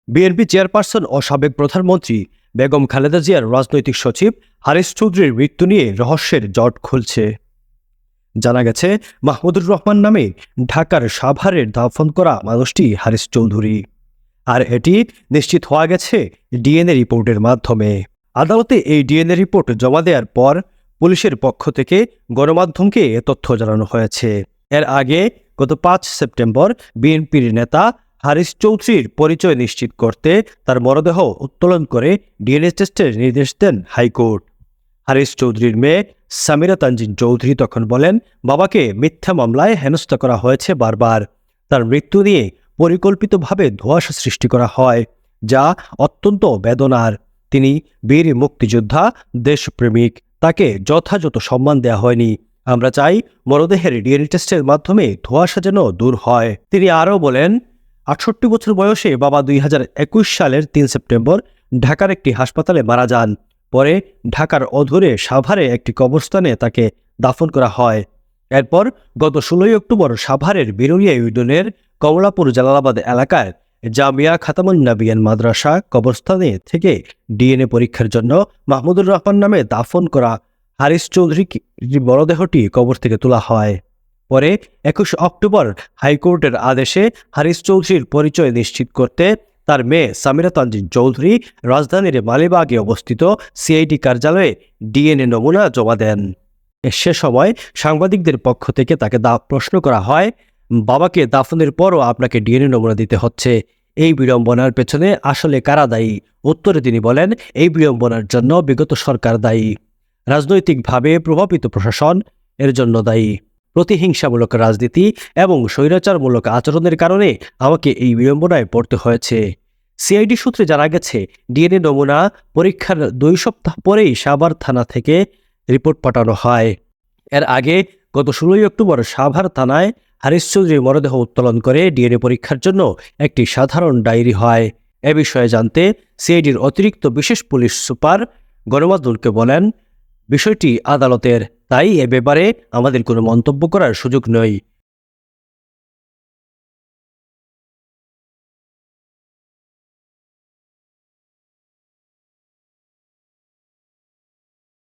BNP chairperson ও সাবেক প্রধানমন্ত্রী বেগম খালেদা জিয়ার রাজনৈতিক সচিব হারিস চৌধুরীর মৃত্যু নিয়ে রহস্যের জট খুলছে। জানা গেছে, মাহমুদুর রহমান নামে ঢাকার সাভারে দাফন করা মানুষটি হারিস চৌধুরী, আর এটি নিশ্চিত হওয়া গেছে ডিএনএ রিপোর্টের মাধ্যমে। আদালতে এই ডিএনএ রিপোর্ট জমা দেওয়ার পর পুলিশের পক্ষ থেকে গণমাধ্যমকে এ তথ্য জানানো হয়েছে। এর আগে গত ৫ সেপ্টেম্বর বিএনপির নেতা হারিস চৌধুরীর পরিচয় নিশ্চিত করতে তার মরদেহ উত্তোলন করে ডিএনএ টেস্টের নির্দেশ দেন হাইকোর্ট। হারিস চৌধুরীর মেয়ে সামিরা তানজিন চৌধুরী তখন বলেন, বাবাকে মিথ্যা মামলায় হেনস্থা করা হয়েছে বারবার। তার মৃত্যু নিয়ে পরিকল্পিতভাবে ধোঁয়াশা সৃষ্টি করা হয়, যা অত্যন্ত বেদনার। তিনি বীর মুক্তিযোদ্ধা, দেশপ্রেমিক, তাকে যথাযথ সম্মান দেওয়া হয়নি। আমরা চাই মরদেহের ডিএনএ টেস্টের মাধ্যমে ধোঁয়াশা যেন দূর হয়। তিনি আরও বলেন, ৬৮ বছর বয়সে বাবা ২০২১ সালের ৩ সেপ্টেম্বর ঢাকার একটি হাসপাতালে মারা যান। পরে ঢাকার অদূরে সাভারে একটি কবরস্থানে তাকে দাফন করা হয়। এরপর গত ১৬ অক্টোবর সাভারের বিরুলিয়া ইউনিয়নের কমলাপুর জালালাবাদ এলাকার জামিয়া খাতামুন্নাবিয়ান মাদ্রাসা কবরস্থানে থেকে ডিএনএ পরীক্ষার জন্য মাহমুদুর রহমান নামে দাফন করা হারিস চৌধুরীর মরদেহটি কবর থেকে তোলা হয়। পরে ২১ অক্টোবর হাইকোর্টের আদেশে হারিস চৌধুরীর পরিচয় নিশ্চিত করতে তার মেয়ে সামিরা তানজিন চৌধুরী রাজধানীর মালিবাগে অবস্থিত সিআইডি কার্যালয়ে ডিএনএ নমুনা জমা দেন। সে সময় সাংবাদিকদের পক্ষ থেকে তাকে প্রশ্ন করা হয়, বাবাকে দাফনের পরও আপনাকে ডিএনএ নমুনা দিতে হচ্ছে, এই বিড়ম্বনার পেছনে আসলে কারা দায়ী? উত্তরে তিনি বলেন, এই বিড়ম্বনার জন্য বিগত সরকার দায়ী, রাজনৈতিকভাবে প্রভাবিত প্রশাসন এর জন্য দায়ী। প্রতিহিংসামূলক রাজনীতি এবং স্বৈরাচারমূলক আচরণের কারণে আমাকে এই বিড়ম্বনায় পড়তে হয়েছে। সিআইডি সূত্রে জানা গেছে, ডিএনএ নমুনা পরীক্ষার ২ সপ্তাহ পরেই সাভার থানা থেকে রিপোর্ট পাঠানো হয়। এর আগে গত ১৬ অক্টোবর সাভার থানায় হারিস চৌধুরীর মরদেহ উত্তোলন করে ডিএনএ পরীক্ষার জন্য একটি সাধারণ ডায়েরি হয়। এ বিষয়ে জানতে সিআইডির অতিরিক্ত বিশেষ পুলিশ সুপার গণমাধ্যমকে বলেন, বিষয়টি আদালতের, তাই এ ব্যাপারে আমাদের কোনো মন্তব্য করার সুযোগ নেই।